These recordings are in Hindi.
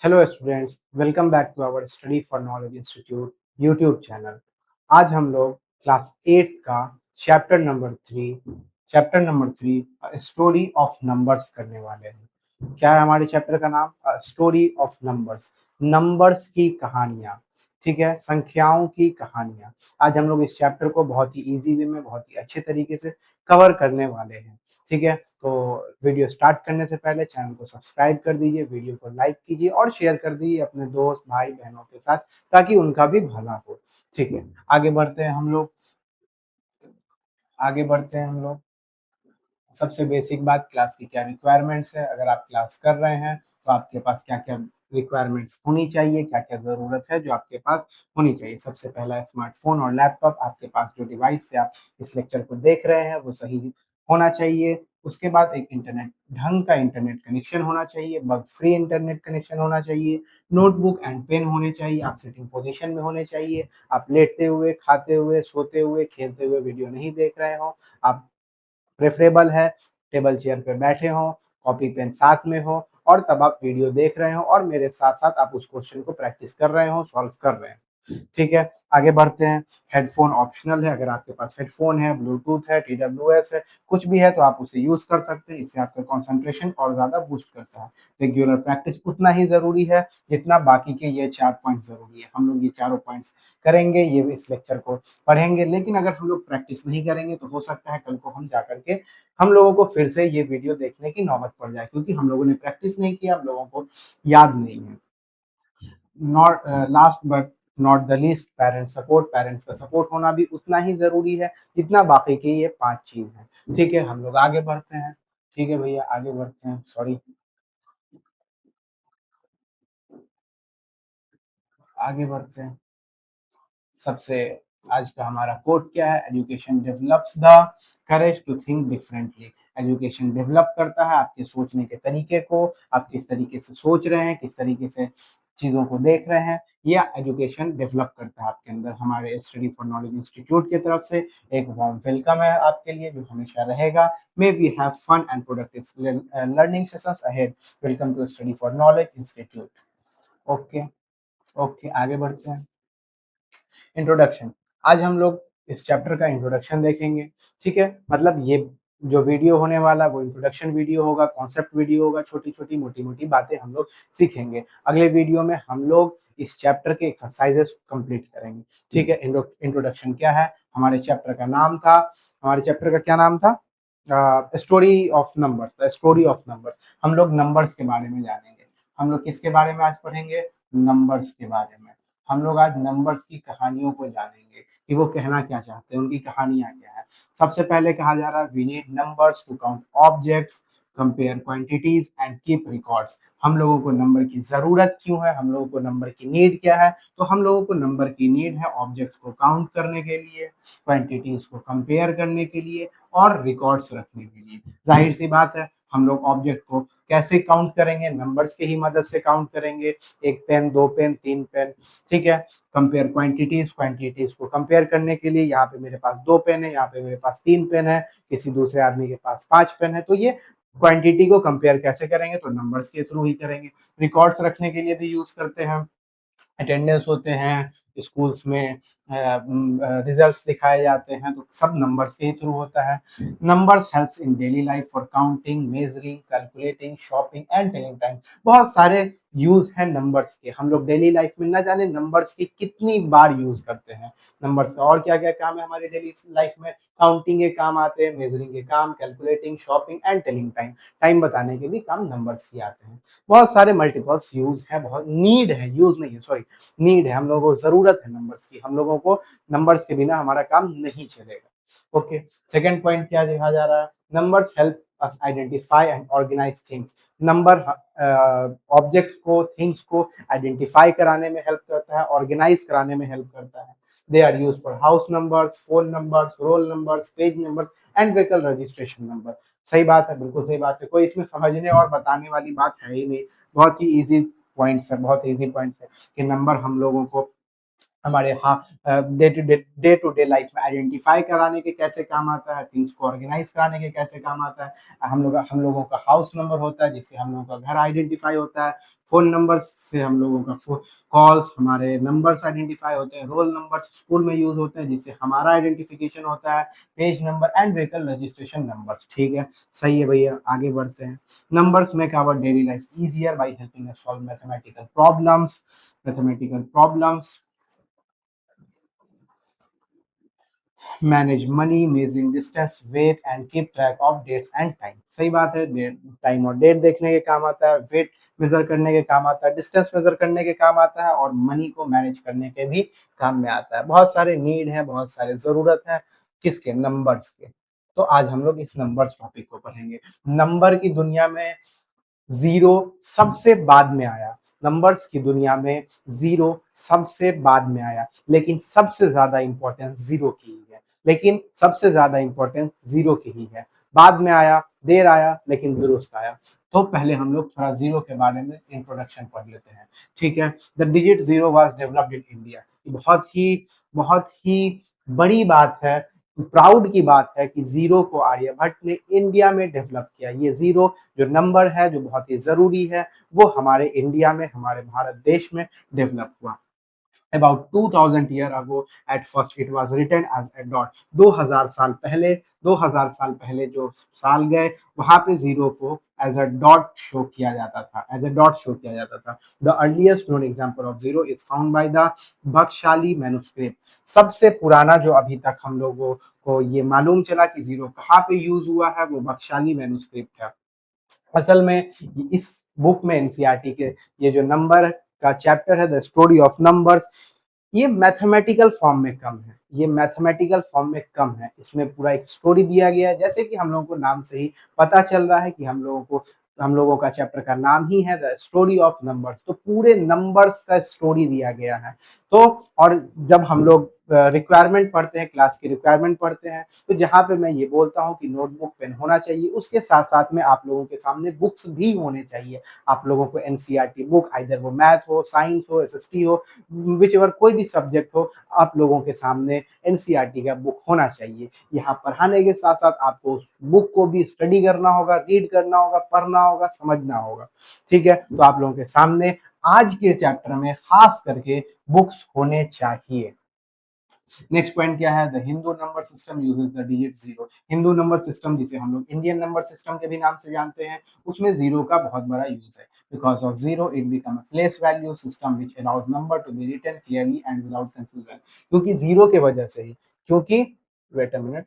Hello students, welcome back to our study for knowledge institute YouTube channel. आज हम लोग क्लास 8 का chapter number 3 story of numbers करने वाले हैं। क्या है हमारे चैप्टर का नाम? Story of numbers. नंबर्स की कहानियाँ, ठीक है, संख्याओं की कहानियाँ। आज हम लोग इस चैप्टर को बहुत ही इजी वे में, बहुत ही अच्छे तरीके से कवर करने वाले हैं। ठीक है, तो वीडियो स्टार्ट करने से पहले चैनल को सब्सक्राइब कर दीजिए, वीडियो को लाइक कीजिए और शेयर कर दीजिए अपने दोस्त भाई बहनों के साथ, ताकि उनका भी भला हो। ठीक है, आगे बढ़ते हैं हम लोग। आगे बढ़ते हैं हम लोग। सबसे बेसिक बात, क्लास की क्या रिक्वायरमेंट्स है। अगर आप क्लास कर रहे हैं तो आपके पास क्या क्या रिक्वायरमेंट्स होनी चाहिए, क्या क्या ज़रूरत है जो आपके पास होनी चाहिए। सबसे पहला स्मार्टफोन और लैपटॉप। आपके पास जो डिवाइस से आप इस लेक्चर को देख रहे हैं वो सही होना चाहिए। उसके बाद एक इंटरनेट, ढंग का इंटरनेट कनेक्शन होना चाहिए, बग फ्री इंटरनेट कनेक्शन होना चाहिए। नोटबुक एंड पेन होने चाहिए। आप सिटिंग पोजीशन में होने चाहिए। आप लेटते हुए, खाते हुए, सोते हुए, खेलते हुए वीडियो नहीं देख रहे हो। आप प्रेफरेबल है टेबल चेयर पे बैठे हों, कॉपी पेन साथ में हो, और तब आप वीडियो देख रहे हो और मेरे साथ साथ आप उस क्वेश्चन को प्रैक्टिस कर रहे हो, सॉल्व कर रहे हैं। ठीक है, आगे बढ़ते हैं। हेडफोन ऑप्शनल है। अगर आपके पास हेडफोन है, ब्लूटूथ है, TWS है, कुछ भी है तो आप उसे यूज कर सकते हैं। इससे आपका कंसंट्रेशन और ज्यादा बूस्ट करता है। रेगुलर प्रैक्टिस उतना ही जरूरी है जितना बाकी के ये 4 पॉइंट जरूरी है। हम लोग ये चारों पॉइंट्स करेंगे, ये इस लेक्चर को पढ़ेंगे, लेकिन अगर हम लोग प्रैक्टिस नहीं करेंगे तो हो सकता है कल को हम जा करके हम लोगों को फिर से ये वीडियो देखने की नौबत पड़ जाए, क्योंकि हम लोगों ने प्रैक्टिस नहीं किया, हम लोगों को याद नहीं है। Not last but not the least, parents का सपोर्ट होना भी उतना ही जरूरी है जितना बाकी की ये 5 चीज है। ठीक है, हम लोग आगे बढ़ते हैं। ठीक है भैया, आगे बढ़ते हैं। सॉरी, आगे बढ़ते हैं। सबसे आज का हमारा कोट क्या है? Education develops the courage to think differently. Education develop करता है आपके सोचने के तरीके को। आप किस तरीके से सोच रहे हैं, किस तरीके से चीज़ों को देख रहे हैं, यह एजुकेशन डेवलप करता है आपके अंदर। हमारे स्टडी फॉर नॉलेज इंस्टीट्यूट की तरफ से एक वार्म वेलकम है आपके लिए, जो हमेशा रहेगा। May we have fun and productive learning sessions ahead. Welcome to study for knowledge institute. Okay, okay, आगे बढ़ते हैं। इंट्रोडक्शन। आज हम लोग इस चैप्टर का इंट्रोडक्शन देखेंगे। ठीक है, मतलब ये जो वीडियो होने वाला वो इंट्रोडक्शन वीडियो होगा, कॉन्सेप्ट वीडियो होगा। छोटी छोटी मोटी मोटी बातें हम लोग सीखेंगे। अगले वीडियो में हम लोग इस चैप्टर के एक्सरसाइजेस कंप्लीट करेंगे। ठीक है, इंट्रोडक्शन क्या है? हमारे चैप्टर का नाम था, हमारे चैप्टर का क्या नाम था? Story of number. The story of number. हम लोग नंबर्स के बारे में जानेंगे। हम लोग किसके बारे में आज पढ़ेंगे? नंबर्स के बारे में। हम लोग आज नंबर्स की कहानियों को जानेंगे कि वो कहना क्या चाहते हैं, उनकी कहानियां क्या है। सबसे पहले कहा जा रहा है, we need numbers to count objects, compare quantities and keep records. हम लोगों को नंबर की जरूरत क्यों है, हम लोगों को नंबर की नीड क्या है? तो हम लोगों को नंबर की नीड है ऑब्जेक्ट्स को काउंट करने के लिए, क्वांटिटीज को कंपेयर करने के लिए और रिकॉर्ड्स रखने के लिए। जाहिर सी बात है, हम लोग ऑब्जेक्ट को कैसे काउंट करेंगे? नंबर्स की ही मदद से काउंट करेंगे। एक पेन, दो पेन, तीन पेन। ठीक है, कंपेयर क्वांटिटीज को कंपेयर करने के लिए, यहाँ पे मेरे पास 2 पेन है, यहाँ पे मेरे पास 3 पेन है, किसी दूसरे आदमी के पास 5 पेन है, तो ये क्वांटिटी को कंपेयर कैसे करेंगे? तो नंबर्स के थ्रू ही करेंगे। रिकॉर्ड्स रखने के लिए भी यूज करते हैं। अटेंडेंस होते हैं स्कूल्स में, रिजल्ट्स दिखाए जाते हैं, तो सब नंबर्स के ही थ्रू होता है। Numbers helps in daily life for counting, measuring, calculating, shopping and telling time. बहुत सारे यूज हैं नंबर्स के। हम लोग डेली लाइफ में ना जाने नंबर्स की कितनी बार यूज करते हैं। नंबर्स का और क्या क्या काम है हमारी डेली लाइफ में? काउंटिंग के काम आते हैं, मेजरिंग के काम, calculating, shopping and telling time. Time बताने के भी काम नंबर्स ही आते हैं। बहुत सारे मल्टीपल्स यूज है, बहुत नीड है, यूज नहीं है, सॉरी, नीड है। हम लोगों को जरूरत है नंबर्स की। हम लोगों को नंबर्स के बिना हमारा काम नहीं चलेगा। ओके, सेकंड पॉइंट क्या देखा जा रहा है? Numbers help us identify and organize things. Number objects को, थिंग्स को आइडेंटिफाई कराने में हेल्प करता है, ऑर्गेनाइज कराने में हेल्प करता है। They are use for house numbers, phone numbers, roll numbers, page numbers and vehicle registration number. सही बात है, बिल्कुल सही बात है। कोई इसमें समझने और बताने वाली बात है ही नहीं। बहुत ही इजी पॉइंट्स है, बहुत इजी पॉइंट्स है कि नंबर हम लोगों को हमारे डे टू डे लाइफ में आइडेंटिफाई कराने के कैसे काम आता है, थिंग्स को ऑर्गेनाइज कराने के कैसे काम आता है। हम लोगों का हाउस नंबर होता है जिससे हम लोगों का घर आइडेंटिफाई होता है। फ़ोन नंबर से हम लोगों का कॉल्स, हमारे नंबर्स आइडेंटिफाई होते हैं। रोल नंबर्स स्कूल में यूज़ होते हैं जिससे हमारा आइडेंटिफिकेशन होता है। Page number and vehicle registration numbers. ठीक है, सही है भैया, आगे बढ़ते हैं। Numbers make our daily life easier by helping us solve mathematical problems, manage money, measuring distance, weight and keep track of dates and time. सही बात है, डेट, टाइम और डेट देखने के काम आता है, वेट मेजर करने के काम आता है, डिस्टेंस मेजर करने के काम आता है, और मनी को मैनेज करने के भी काम में आता है। बहुत सारे नीड है, बहुत सारे जरूरत है, किसके? नंबर्स के। तो आज हम लोग इस नंबर्स टॉपिक को पढ़ेंगे। नंबर की दुनिया में जीरो सबसे बाद में आया। नंबर्स की दुनिया में जीरो सबसे बाद में आया, लेकिन सबसे ज्यादा इंपॉर्टेंस जीरो की ही है। लेकिन सबसे ज्यादा इंपॉर्टेंस जीरो की ही है। बाद में आया, देर आया, लेकिन दुरुस्त आया। तो पहले हम लोग थोड़ा जीरो के बारे में इंट्रोडक्शन पढ़ लेते हैं। ठीक है, the digit zero was developed in India. बहुत ही बड़ी बात है, प्राउड की बात है कि जीरो को आर्यभट्ट ने इंडिया में डेवलप किया। ये जीरो जो नंबर है, जो बहुत ही जरूरी है, वो हमारे इंडिया में, हमारे भारत देश में डेवलप हुआ। About 2000 year ago, at first it was written as a dot। 2000 साल पहले जो साल गए, वहां पे जीरो को एज अ डॉट शो किया जाता था, एज अ डॉट शो किया जाता था। The earliest known example of zero is found by the Bakhshali manuscript. सबसे पुराना जो अभी तक हम लोगों को ये मालूम चला कि जीरो कहाँ पे यूज हुआ है, वो बख्शाली मैन्युस्क्रिप्ट है। असल में इस बुक में, एनसीईआरटी के ये जो नंबर का चैप्टर है, द स्टोरी ऑफ नंबर्स, ये मैथमेटिकल फॉर्म में कम है। ये मैथमेटिकल फॉर्म में कम है, इसमें पूरा एक स्टोरी दिया गया है। जैसे कि हम लोगों को नाम से ही पता चल रहा है कि हम लोगों का चैप्टर का नाम ही है द स्टोरी ऑफ नंबर्स। तो पूरे नंबर्स का स्टोरी दिया गया है। तो और जब हम लोग रिक्वायरमेंट पढ़ते हैं, क्लास की रिक्वायरमेंट पढ़ते हैं, तो जहाँ पे मैं ये बोलता हूँ कि नोटबुक पेन होना चाहिए, उसके साथ साथ में आप लोगों के सामने बुक्स भी होने चाहिए। आप लोगों को एनसीईआरटी बुक, आइदर वो मैथ हो, साइंस हो, एसएसटी हो, विच एवर कोई भी सब्जेक्ट हो, आप लोगों के सामने एनसीईआरटी का बुक होना चाहिए। यहाँ पढ़ाने के साथ साथ आपको उस बुक को भी स्टडी करना होगा, रीड करना होगा, पढ़ना होगा, समझना होगा। ठीक है, तो आप लोगों के सामने आज के चैप्टर में खास करके बुक्स होने चाहिए। नेक्स्ट पॉइंट क्या है? The Hindu number system uses the digit zero. Hindu number system, जिसे हम लोग इंडियन नंबर सिस्टम के भी नाम से जानते हैं, उसमें जीरो का बहुत बड़ा यूज है। Because of zero it become a place value system which allows number to be written clearly and without confusion. क्योंकि जीरो के वजह से ही, क्योंकि वेट अ मिनट,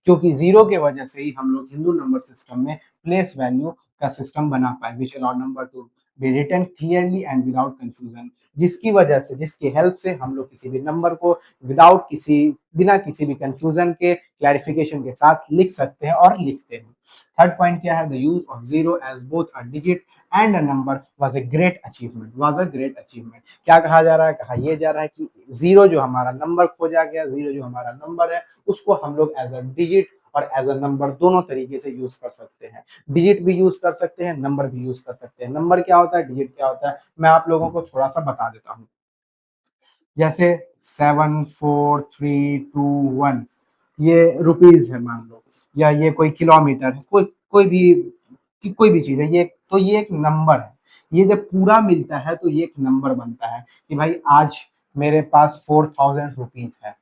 क्योंकि जीरो के वजह से ही हम लोग हिंदू नंबर सिस्टम में प्लेस वैल्यू का सिस्टम बना पाए, which allow number to be written clearly and without confusion. जिसकी वजह से, जिसकी हेल्प से हम लोग किसी भी नंबर को बिना किसी भी कंफ्यूजन के, क्लैरिफिकेशन के साथ लिख सकते हैं और लिखते हैं। थर्ड पॉइंट क्या है? The use of zero as both a digit and a number was a great achievement. क्या कहा जा रहा है? कहा यह जा रहा है कि जीरो जो हमारा नंबर खोजा गया, जीरो जो हमारा नंबर है, उसको हम लोग एज अ डिजिट और एज अ नंबर दोनों तरीके से यूज कर सकते हैं। डिजिट भी यूज कर सकते हैं, नंबर भी यूज कर सकते हैं। नंबर क्या होता है, डिजिट क्या होता है, मैं आप लोगों को थोड़ा सा बता देता हूँ। जैसे 7432 1, ये रुपीज है मान लो, या ये कोई किलोमीटर है, कोई भी चीज है, ये एक नंबर है। ये जब पूरा मिलता है तो ये एक नंबर बनता है कि भाई आज मेरे पास 4000 रुपीज है।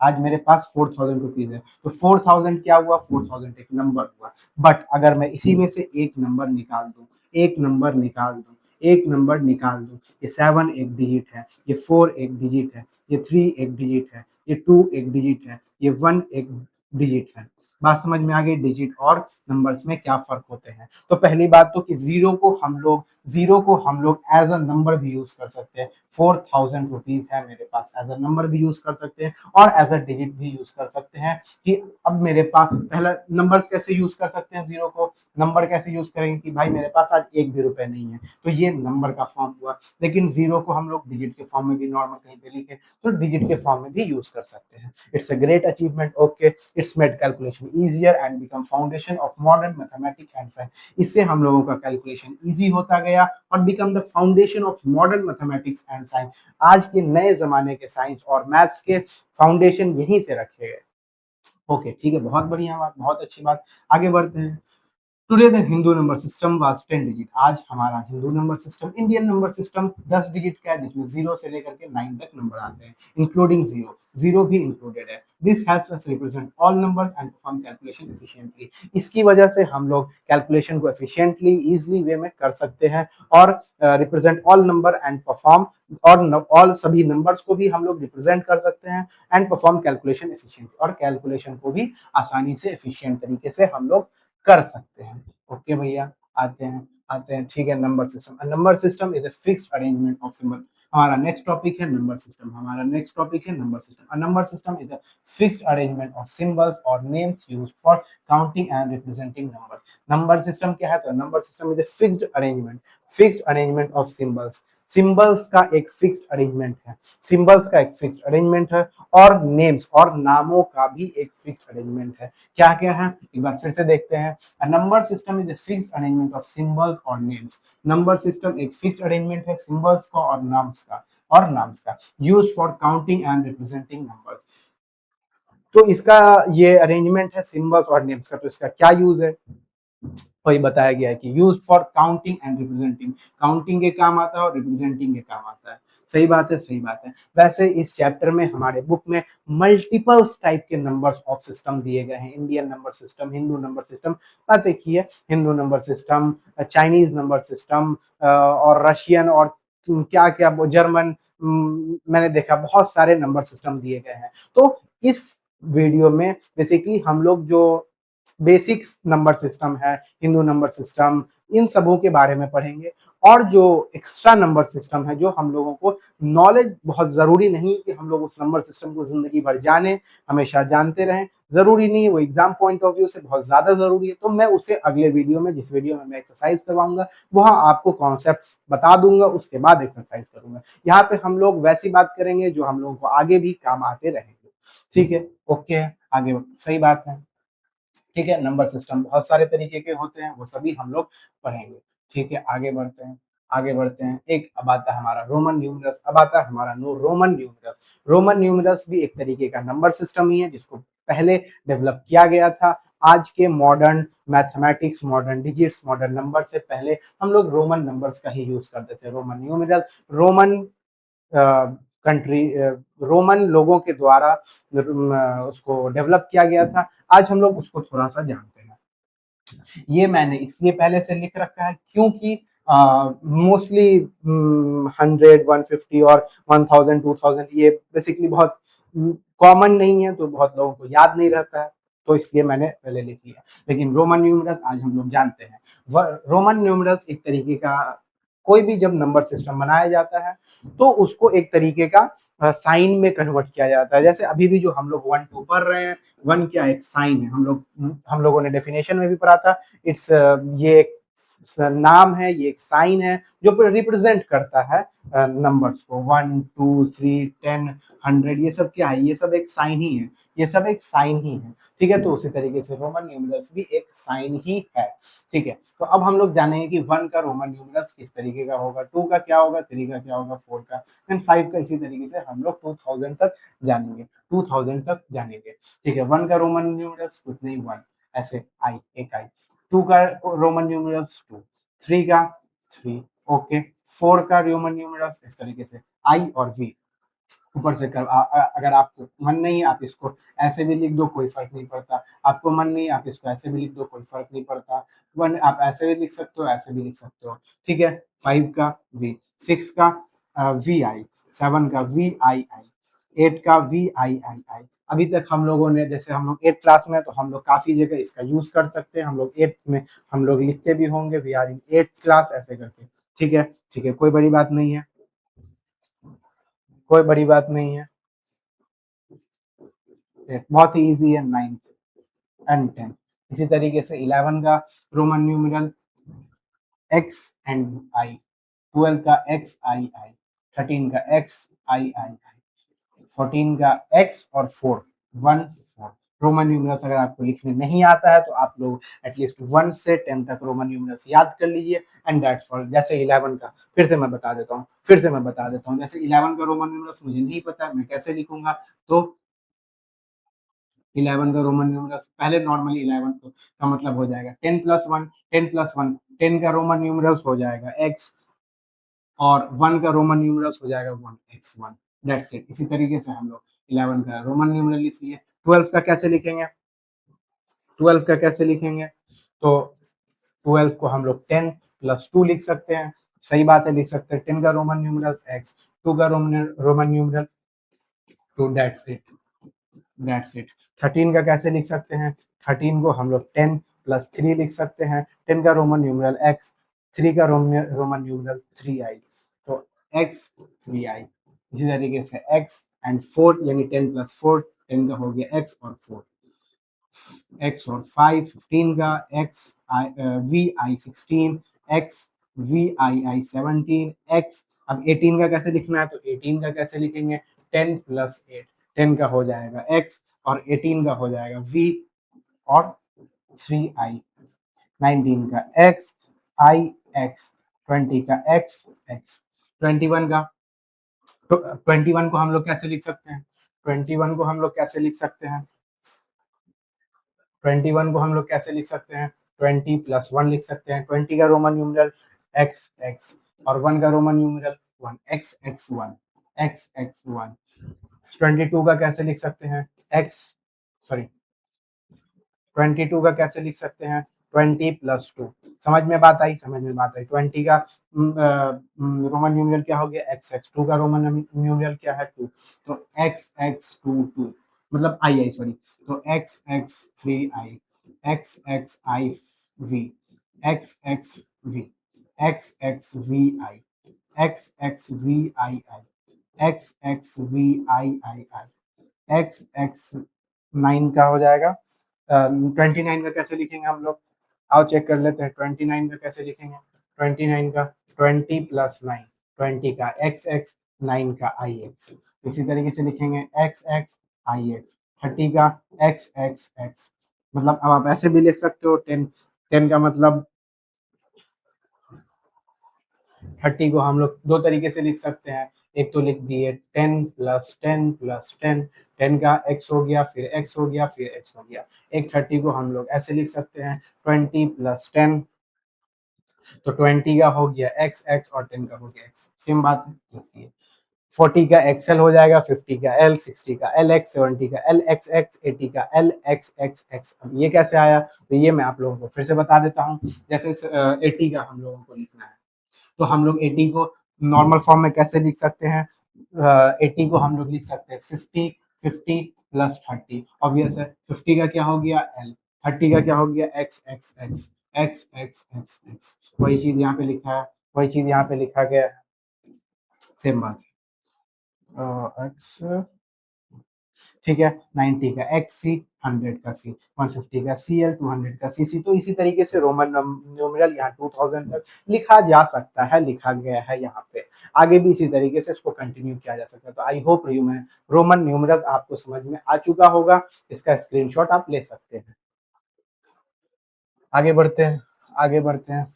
आज मेरे पास 4000 रुपीज है, तो 4000 क्या हुआ? 4000 एक नंबर हुआ। बट अगर मैं इसी में से एक नंबर निकाल दूं, एक नंबर निकाल दूं, एक नंबर निकाल दूं, ये 7 एक डिजिट है, ये 4 एक डिजिट है, ये 3 एक डिजिट है, ये 2 एक डिजिट है, ये 1 एक डिजिट है। बात समझ में आ गई? डिजिट और नंबर्स में क्या फर्क होते हैं। तो पहली बात तो कि जीरो को हम लोग एज अ नंबर भी यूज कर सकते हैं। 4000 रुपीज है मेरे पास, एज अ नंबर भी यूज कर सकते हैं और एज अ डिजिट भी यूज कर सकते हैं। कि अब मेरे पास पहला नंबर्स कैसे यूज कर सकते हैं, जीरो को नंबर कैसे यूज करेंगे कि भाई मेरे पास आज एक भी रुपए नहीं है, तो ये नंबर का फॉर्म हुआ। लेकिन जीरो को हम लोग डिजिट के फॉर्म में भी नॉर्मल कहीं पे लिखे तो डिजिट के फॉर्म में भी यूज कर सकते हैं। It's a great achievement. Okay, it's made calculation easier and become foundation of modern mathematics and science. इससे हम लोगों का कैलकुलेशन इजी होता गया और become the foundation of modern mathematics and science. आज के नए जमाने के साइंस और मैथ्स के फाउंडेशन यहीं से रखे गए। ओके ठीक है, बहुत बढ़िया बात, बहुत अच्छी बात। आगे बढ़ते हैं। Today the Hindu number system was 10 digit. आज हमारा Hindu number system, Indian number system 10 digit का है, जिसमें 0 से लेकर के 9 तक नंबर आते हैं, इंक्लूडिंग जीरो, जीरो भी इंक्लूडेड है। This helps us represent all numbers and perform calculation efficiently. इसकी वजह से हम लोग कैलकुलेशन को एफिशिएंटली इजीली वे में कर सकते हैं और represent all number and perform, और ऑल सभी नंबर्स को भी हम लोग रिप्रेजेंट कर सकते हैं एंड परफॉर्म कैलकुलेशन एफिशिएंटली, और कैलकुलेशन को भी आसानी से एफिशिएंट तरीके से हम लोग कर सकते हैं। ओके भैया, आते हैं ठीक है। Number system, number system is a fixed arrangement of symbol. हमारा नेक्स्ट टॉपिक है number system, number system. A number system is a fixed arrangement of symbols और names used for counting and representing number. Number system क्या है? तो number system is a fixed arrangement of symbols. Symbols का एक फिक्स्ड अरेंजमेंट है, और नेम्स और नामों का भी एक फिक्स्ड अरेंजमेंट है। क्या क्या है एक बार फिर से देखते हैं। A number system is a fixed arrangement of symbols or names. Number system एक फिक्स्ड अरेंजमेंट है सिंबल्स का और नाम्स का use for counting and representing numbers. तो इसका ये अरेंजमेंट है सिंबल्स और नेम्स का, तो इसका क्या यूज है? वही बताया गया है कि use for counting and representing, counting के काम आता है और रिप्रेजेंटिंग के काम आता है। सही बात है, सही बात है। वैसे इस चैप्टर में हमारे बुक में मल्टीपल टाइप के नंबर्स ऑफ सिस्टम दिए गए हैं। Indian number system, Hindu number system, बात एक ही है, Hindu number system, Chinese number system, और रशियन, और क्या क्या जर्मन, मैंने देखा बहुत सारे नंबर सिस्टम दिए गए हैं। तो इस वीडियो में बेसिकली हम लोग जो बेसिक नंबर सिस्टम है, हिंदू नंबर सिस्टम, इन सबों के बारे में पढ़ेंगे। और जो एक्स्ट्रा नंबर सिस्टम है, जो हम लोगों को नॉलेज बहुत जरूरी नहीं कि हम लोग उस नंबर सिस्टम को जिंदगी भर जाने, हमेशा जानते रहें, जरूरी नहीं है, वो एग्जाम पॉइंट ऑफ व्यू से बहुत ज्यादा जरूरी है। तो मैं उसे अगले वीडियो में, जिस वीडियो में मैं एक्सरसाइज करवाऊंगा, वहां आपको कॉन्सेप्ट बता दूंगा, उसके बाद एक्सरसाइज करूंगा। यहाँ पे हम लोग वैसी बात करेंगे जो हम लोगों को आगे भी काम आते रहेंगे। ठीक है, ओके है, आगे सही बात है। ठीक है, नंबर सिस्टम बहुत सारे तरीके के होते हैं, वो सभी हम लोग पढ़ेंगे। ठीक है, आगे बढ़ते हैं। एक अब आता है हमारा रोमन न्यूमरल्स। अब आता है हमारा रोमन न्यूमरल्स। रोमन न्यूमरल्स भी एक तरीके का नंबर सिस्टम ही है, जिसको पहले डेवलप किया गया था। आज के modern mathematics, modern digits, modern number से पहले हम लोग रोमन नंबर्स का ही यूज करते थे। Roman numerals Roman country, Roman लोगों के द्वारा उसको डेवलप किया गया था। आज हम लोग उसको थोड़ा सा जानते हैं। ये मैंने इसलिए पहले से लिख रखा है क्योंकि मोस्टली 100, 150 और 1000, 2000 ये बेसिकली बहुत कॉमन नहीं है, तो बहुत लोगों को याद नहीं रहता है, तो इसलिए मैंने पहले लिख लिया। लेकिन रोमन न्यूमरल्स आज हम लोग जानते हैं। रोमन न्यूमरल्स एक तरीके का, कोई भी जब नंबर सिस्टम बनाया जाता है तो उसको एक तरीके का साइन में कन्वर्ट किया जाता है। जैसे अभी भी जो हम लोग 1 2 पढ़ रहे हैं, 1 क्या एक साइन है, हम लोगों ने डेफिनेशन में भी पढ़ा था। इट्स ये एक नाम है, ये एक साइन है जो रिप्रेजेंट करता है नंबर्स को। 1 2 3 10 100, ये सब क्या है? ये सब एक साइन ही है, ये सब एक साइन ही है। ठीक है, तो उसी तरीके से रोमन न्यूमरल्स भी एक साइन ही है। ठीक है, तो अब हम लोग जानेंगे कि 1 का रोमन न्यूमरल्स किस तरीके का होगा, 2 का क्या होगा, 3 का क्या होगा, 4 का, देन 5 का। इसी तरीके से हम लोग 2000 तक जानेंगे, 2000 तक जानेंगे। ठीक है, 1 का रोमन न्यूमरल्स कुछ नहीं, 1 ऐसे आई, एक आई। 2 का रोमन न्यूमरल्स 2, 3 का 3, ओके। 4 का रोमन न्यूमरल्स इस तरीके से आई और वी, ऊपर से कर अगर आपको मन नहीं, आप इसको ऐसे भी लिख दो, कोई फर्क नहीं पड़ता। आपको मन नहीं, आप इसको ऐसे भी लिख दो, कोई फर्क नहीं पड़ता। 1 आप ऐसे भी लिख सकते हो, ऐसे भी लिख सकते हो। ठीक है, 5 का वी, 6 का वी आई, 7 का वी आई आई, 8 का वी आई आई आई। अभी तक हम लोगों ने, जैसे हम लोग 8 क्लास में है, तो हम लोग काफी जगह इसका यूज कर सकते हैं। हम लोग 8 में हम लोग लिखते भी होंगे we are in 8th class ऐसे करके। ठीक है, ठीक है, कोई बड़ी बात नहीं है, कोई बड़ी बात नहीं है। बहुत ही इजी है। 9th and 10th। इसी तरीके से 11 का Roman numeral x and I, 12 का एक्स आई आई, 13 का एक्स आई आई आई, 14 का एक्स और 4, 1 4, रोमन न्यूमरल्स अगर आपको लिखने नहीं आता है तो आप लोग एटलीस्ट 1 से 10 तक रोमन न्यूमरल्स याद कर लीजिए एंड दैट्स ऑल। जैसे 11 का फिर से मैं बता देता हूँ, जैसे 11 का रोमन न्यूमरल्स मुझे नहीं पता है, मैं कैसे लिखूंगा? तो 11 का रोमन न्यूमरल्स पहले नॉर्मली 11 का मतलब हो जाएगा 10 10 का रोमन न्यूमरल्स हो जाएगा x, और 1 का रोमन न्यूमरल्स हो जाएगा 1x1। That's it. इसी तरीके से हम लोग 11 का रोमन न्यूमरल लिख लिए। 12 का कैसे लिखेंगे? 12 का कैसे लिखेंगे? तो 12 को हम लोग 10 प्लस 2 लिख सकते हैं। सही बात है, लिख सकते हैं 10 का रोमन न्यूमरल x, 2 का रोमन न्यूमरल, तो दैट्स इट। 13 का कैसे लिख सकते हैं? 13 को हम लोग 10 प्लस 3 लिख सकते हैं। 10 का रोमन न्यूमरल x, 3 का रोमन न्यूमरल 3i, तो x 3i। इसी तरीके से x एंड 4 यानी 10 प्लस 4, 10 का हो गया x और 4, x और 5 15 का x V I 16, x V I 17, x। अब 18 का कैसे लिखना है? तो 18 का कैसे लिखेंगे? 10 प्लस 8, 10 का हो जाएगा x और 18 का हो जाएगा v और 3i। 19 का x i x, 20 का x x, 21 का, तो 21 को हम लोग कैसे लिख सकते हैं? 21 को हम लोग कैसे लिख सकते हैं? 21 को हम लोग कैसे लिख सकते हैं? 20 प्लस 1 लिख सकते हैं। 20 का रोमन न्यूमरल एक्स एक्स और 1 का Roman numeral 1, x x 1, x x 1। 22 का कैसे लिख सकते हैं? एक्स, सॉरी 22 का कैसे लिख सकते हैं? 20 प्लस 2। समझ में बात आई? समझ में बात आई। 20 का रोमन न्यूमरल क्या हो गया? X x. 2 का रोमन न्यूमरल क्या है? 2, तो एक्स एक्स 2 2, मतलब आई आई सॉरी, तो X X 3i, X X I V, X X V, X X V I, X X V I I, X X V I I I, X X 9 का हो जाएगा। 29 का कैसे लिखेंगे हम लोग? आओ चेक कर लेते हैं 29 का कैसे लिखेंगे। 29 का 20 प्लस 9, 20 का एक्स एक्स, 9 का आई एक्स। इसी तरीके से लिखेंगे एक्स एक्स आई एक्स। 30 का एक्स एक्स एक्स, मतलब अब आप ऐसे भी लिख सकते हो 10, 10 का मतलब 30 को हम लोग दो तरीके से लिख सकते हैं। एक तो लिख दिए 10 प्लस 10 प्लस 10, 10 का x हो गया, फिर x हो गया, फिर x हो गया। एक 30 को हम लोग ऐसे लिख सकते हैं 20 प्लस 10, तो 20 का हो गया x x और 10 का हो गया x। सेम बात है। 40 का एक्सएल हो जाएगा, 50 का एल, 60 का एल एक्स, 70 का एल एक्स एक्स, 80 का एल एक्स एक्स एक्स। अब ये कैसे आया? तो ये मैं आप लोगों को फिर से बता देता हूँ। जैसे 80 का हम लोगों को लिखना है, तो हम लोग 80 को नॉर्मल फॉर्म में कैसे लिख सकते हैं? 80 को हम लोग लिख सकते हैं 50, 50 प्लस 30। ऑब्वियस है, 50 का क्या हो गया? एल, 30 का क्या हो गया? X x x, x x x x. वही चीज यहाँ पे लिखा है, वही चीज यहाँ पे लिखा गया है। सेम बात है। एक्स, ठीक है। 90 का एक्स सी, 100 का सी, 150 का सी एल, 200 का सी सी। तो इसी तरीके से रोमन न्यूमरल यहाँ 2000 तक लिखा जा सकता है, लिखा गया है यहाँ पे। आगे भी इसी तरीके से इसको कंटिन्यू किया जा सकता है। तो आई होप रोमन न्यूमरल आपको समझ में आ चुका होगा। इसका स्क्रीनशॉट आप ले सकते हैं। आगे बढ़ते हैं, आगे बढ़ते हैं।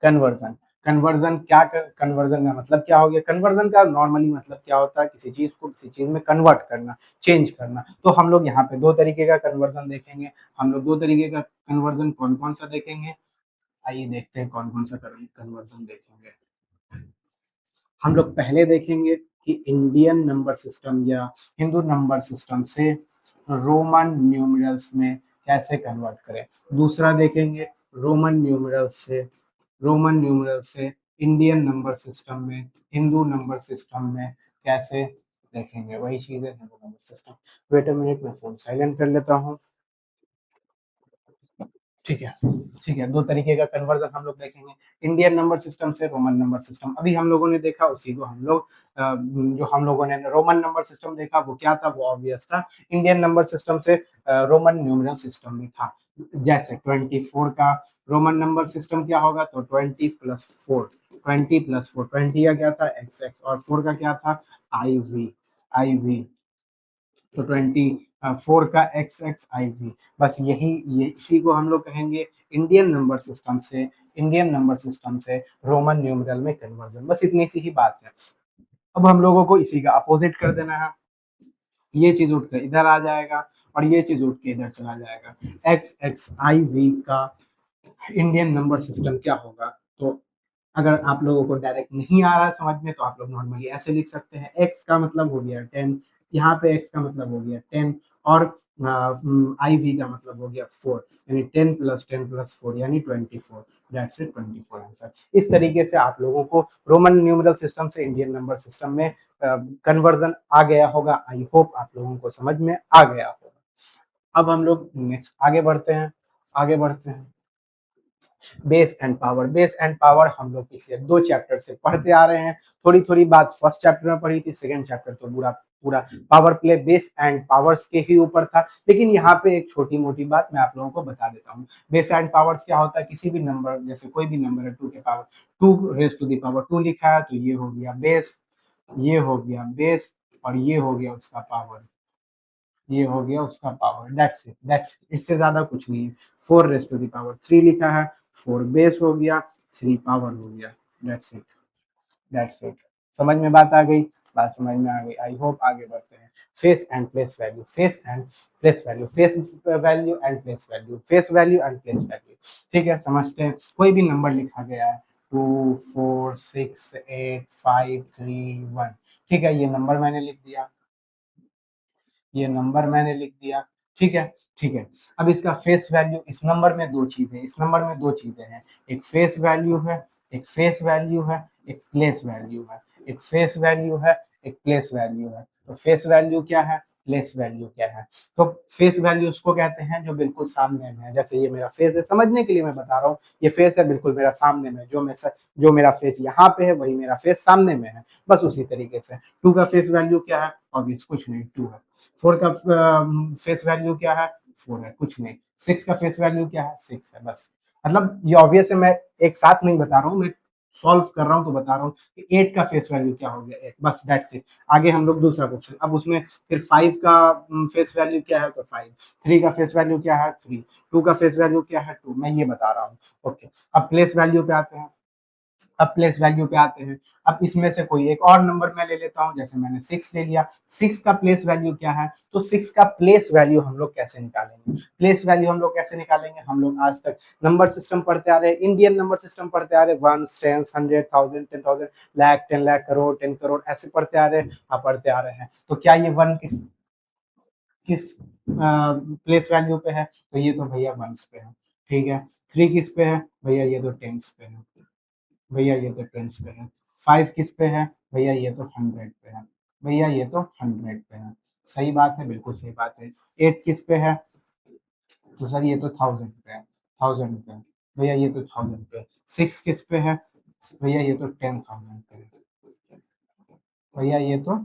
कन्वर्जन, कन्वर्जन का मतलब क्या हो गया? कन्वर्जन का नॉर्मली मतलब क्या होता है? किसी चीज को किसी चीज में कन्वर्ट करना, चेंज करना। तो हम लोग यहाँ पे दो तरीके का कन्वर्जन देखेंगे। हम लोग दो तरीके का कन्वर्जन कौन कौन सा देखेंगे? आइए देखते हैं कौन कौन सा कन्वर्जन देखेंगे। हम लोग पहले देखेंगे कि इंडियन नंबर सिस्टम या हिंदू नंबर सिस्टम से रोमन न्यूमरल्स में कैसे कन्वर्ट करें। दूसरा देखेंगे रोमन न्यूमरल से इंडियन नंबर सिस्टम में, हिंदू नंबर सिस्टम में कैसे देखेंगे। वही चीज है Hindu number system. Wait a minute, मैं फोन साइलेंट कर लेता हूँ। ठीक है, ठीक है। दो तरीके का कन्वर्जन हम लोग देखेंगे, इंडियन नंबर सिस्टम से रोमन नंबर सिस्टम। अभी हम लोगों ने देखा उसी को हम लोग जो हम लोगों ने रोमन नंबर सिस्टम देखा वो क्या था? वो ऑब्वियस था, इंडियन नंबर सिस्टम से रोमन न्यूमरल सिस्टम में था। जैसे 24 का रोमन नंबर सिस्टम क्या होगा? तो 20 प्लस 4, 20 प्लस 4, 20 का क्या था? एक्स एक्स, और 4 का क्या था? आई वी, आई वी। तो 24 का XXIV, बस यही ये इसी को हम लोग कहेंगे इंडियन नंबर सिस्टम से रोमन न्यूमरल में कन्वर्जन। बस इतनी सी ही बात है। अब हम लोगों को इसी का अपोजिट कर देना है। ये चीज उठ कर इधर आ जाएगा और ये चीज उठ के इधर चला जाएगा। XXIV का इंडियन नंबर सिस्टम क्या होगा? तो अगर आप लोगों को डायरेक्ट नहीं आ रहा है समझ में, तो आप लोग नॉर्मली ऐसे लिख सकते हैं। एक्स का मतलब हो गया 10, यहाँ पे एक्स का मतलब हो गया 10, और आई वी का मतलब हो गया 4, यानी 10 + 10 + 4 यानी 24। That's it, 24 answer. इस तरीके से आप लोगों को रोमन न्यूमरल सिस्टम से इंडियन नंबर सिस्टम में कन्वर्जन आ गया होगा। आई होप आप लोगों को समझ में आ गया होगा। अब हम लोग नेक्स्ट आगे बढ़ते हैं। Base and power. Base and power हम लोग पिछले 2 चैप्टर से पढ़ते आ रहे हैं। थोड़ी थोड़ी बात फर्स्ट चैप्टर में पढ़ी थी, सेकंड चैप्टर तो पूरा पूरा power play base and powers के ही ऊपर था। लेकिन यहाँ पे एक छोटी मोटी बात मैं आप लोगों को बता देता हूँ। बेस एंड पावर्स क्या होता है? किसी भी नंबर, जैसे कोई भी नंबर है 2 के पावर 2 लिखा है, तो ये हो गया बेस, ये हो गया बेस, और ये हो गया उसका पावर, ये हो गया उसका पावर। दैट्स इट, इससे ज्यादा कुछ नहीं है। 4 लिखा है, 4 बेस हो गया, 3 पावर हो गया। That's it, that's it. समझ में बात आ गई? बात समझ में आ गई। आई होप आगे बढ़ते हैं। Face and place value, face and place value, face value and place value, face value and place value. ठीक है, समझते हैं। कोई भी नंबर लिखा गया है 2 4 6 8 5 3 1, ठीक है, ये नंबर मैंने लिख दिया, ये नंबर मैंने लिख दिया। ठीक है, ठीक है। अब इसका फेस वैल्यू, इस नंबर में दो चीजें हैं। एक फेस वैल्यू है, एक फेस वैल्यू है, एक प्लेस वैल्यू है। एक फेस वैल्यू है, एक प्लेस वैल्यू है। तो फेस वैल्यू क्या है, प्लेस वैल्यू क्या है? तो फेस वैल्यू उसको कहते हैं जो बिल्कुल सामने में है। जैसे ये मेरा फेस है, समझने के लिए मैं बता रहा हूँ, ये फेस है बिल्कुल मेरा सामने में, जो मेरा फेस यहाँ पे है वही मेरा फेस सामने में है। बस उसी तरीके से 2 का फेस वैल्यू क्या है? ऑब्वियस कुछ नहीं, 2 है। 4 का फेस वैल्यू क्या है? 4 है, कुछ नहीं। 6 का फेस वैल्यू क्या है? 6 है, बस। मतलब ये ऑब्वियस है, मैं एक साथ नहीं बता रहा हूँ, मैं सॉल्व कर रहा हूँ तो बता रहा हूँ कि 8 का फेस वैल्यू क्या हो गया, 8, बस दैट्स इट। आगे हम लोग दूसरा क्वेश्चन, अब उसमें फिर 5 का फेस वैल्यू क्या है? तो 5। 3 का फेस वैल्यू क्या है? 3। 2 का फेस वैल्यू क्या है? 2। मैं ये बता रहा हूँ। ओके, अब प्लेस वैल्यू पे आते हैं। अब प्लेस वैल्यू पे आते हैं। अब इसमें से कोई एक और नंबर मैं ले लेता हूँ, जैसे मैंने 6 ले लिया। 6 का प्लेस वैल्यू क्या है? तो 6 का प्लेस वैल्यू हम लोग कैसे निकालेंगे? प्लेस वैल्यू हम लोग कैसे निकालेंगे? हम लोग आज तक नंबर सिस्टम पढ़ते आ रहे हैं, इंडियन नंबर सिस्टम पढ़ते आ रहे हैं, 1 10 100 1000 10,000 लाख 10 लाख करोड़ 10 करोड़ ऐसे पढ़ते आ रहे हैं। हाँ, पढ़ते आ रहे हैं। तो क्या ये 1 किस किस प्लेस वैल्यू पे है? तो ये तो भैया वंस पे है। ठीक है। 3 किस पे है? भैया ये तो टेंस पे है। भैया ये तो टेंस पे है। 5 किस पे है? भैया ये तो 100 पे है। भैया ये तो 100 पे है। सही बात है, बिल्कुल सही बात है। 8 किस पे है? तो सर ये तो 1000 पे है, 1000 पे है। भैया ये तो 1000 पे है। 6 किस पे है? भैया ये तो 10,000 पे है। भैया ये तो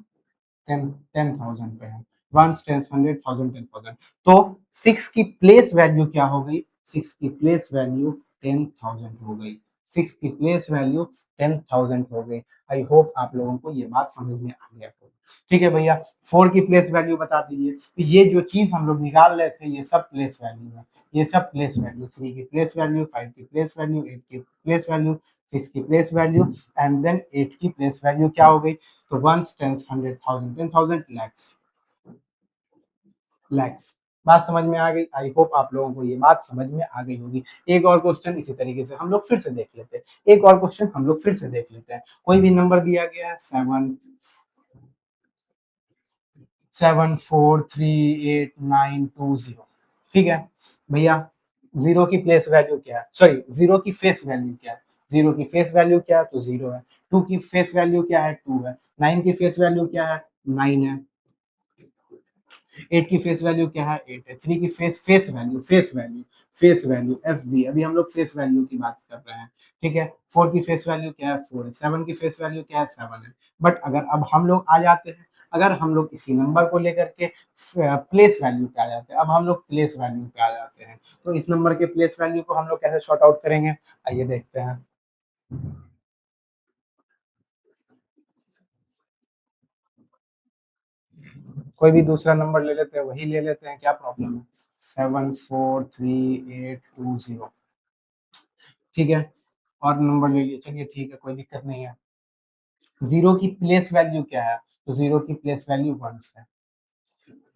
10,000 पे है। Ones, tens, 100, 1000, 10,000। तो 6 की प्लेस वैल्यू क्या हो गई? 6 की प्लेस वैल्यू 10,000 हो गई। 6 की प्लेस वैल्यू 10,000 हो गई। आई होप आप लोगों को ये बात समझ में आ गया होगा। ठीक है भैया, 4 की प्लेस वैल्यू बता दीजिए। तो ये जो चीज हम लोग निकाल रहे थे, ये सब प्लेस वैल्यू है। ये सब प्लेस वैल्यू, 3 की प्लेस वैल्यू, 5 की प्लेस वैल्यू, 8 की प्लेस वैल्यू, 6 की प्लेस वैल्यू, एंड देन 8 की प्लेस वैल्यू क्या हो गई? तो वंस, टेंस, 100, 1000, 10,000 लैक्स, लैक्स। बात समझ में आ गई? आई होप आप लोगों को ये बात समझ में आ गई होगी। एक और क्वेश्चन इसी तरीके से हम लोग फिर से देख लेते हैं। एक और क्वेश्चन हम लोग फिर से देख लेते हैं। कोई भी नंबर दिया गया है 7 4 3 8 9 2 0। ठीक है भैया, जीरो की प्लेस वैल्यू क्या है? सॉरी, जीरो की फेस वैल्यू क्या है? जीरो की फेस वैल्यू क्या है? तो 0 है। 2 की फेस वैल्यू क्या है? 2 है। 9 की फेस वैल्यू क्या है? 9 है। 8 की फेस वैल्यू क्या है? 8 है। 3 की फेस वैल्यू एफ वी, अभी हम लोग फेस वैल्यू की बात कर रहे हैं। ठीक है। 4 की फेस वैल्यू क्या है? 4 है। 7 की फेस वैल्यू क्या है? 7 है। बट अगर अब हम लोग आ जाते हैं, अगर हम लोग इसी नंबर को लेकर के प्लेस वैल्यू पे आ जाते हैं, अब हम लोग प्लेस वैल्यू पे आ जाते हैं, तो इस नंबर के प्लेस वैल्यू को हम लोग कैसे शॉर्ट आउट करेंगे? आइए देखते हैं। कोई भी दूसरा नंबर ले लेते हैं, वही ले लेते हैं, क्या प्रॉब्लम है। 743820, ठीक है। और नंबर ले लिए, चलिए ठीक है, कोई दिक्कत नहीं है। जीरो की प्लेस वैल्यू क्या है, तो जीरो की प्लेस वैल्यू वंस है।